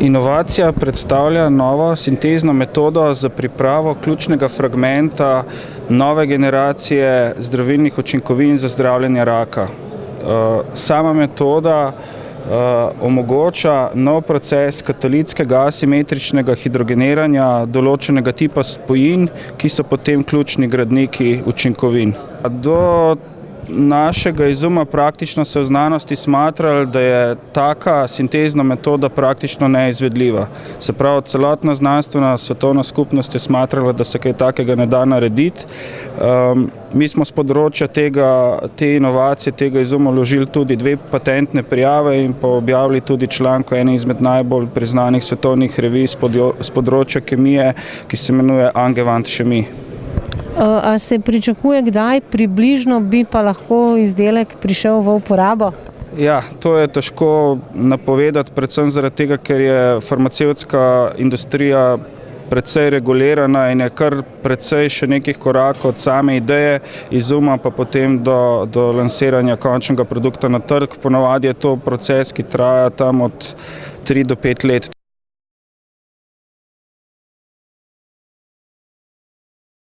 Inovacija predstavlja novo sintezno metodo za pripravo ključnega fragmenta nove generacije zdravilnih učinkovin za zdravljenje raka. Sama metoda omogoča nov proces katalitskega asimetričnega hidrogeniranja določenega tipa spojin, ki so potem ključni gradniki učinkovin. Do našega izuma praktično se v znanosti smatrali, da je taka sintezna metoda praktično neizvedljiva. Se pravi, celotna znanstvena svetovna skupnost je smatrala, da se kaj takega ne da narediti. Mi smo s področja te inovacije, tega izuma vložili tudi 2 patentne prijave in pa objavili tudi članek v eni izmed najbolj priznanih svetovnih revij s področja kemije, ki se imenuje Angewandte Chemie. A se pričakuje, kdaj približno bi pa lahko izdelek prišel v uporabo? Ja, to je težko napovedati, predvsem zaradi tega, ker je farmacevtska industrija precej regulirana in je kar precej še nekih korakov od same ideje izuma pa potem do lansiranja končnega produkta na trg. Ponavadi je to proces, ki traja tam od 3 do 5 let.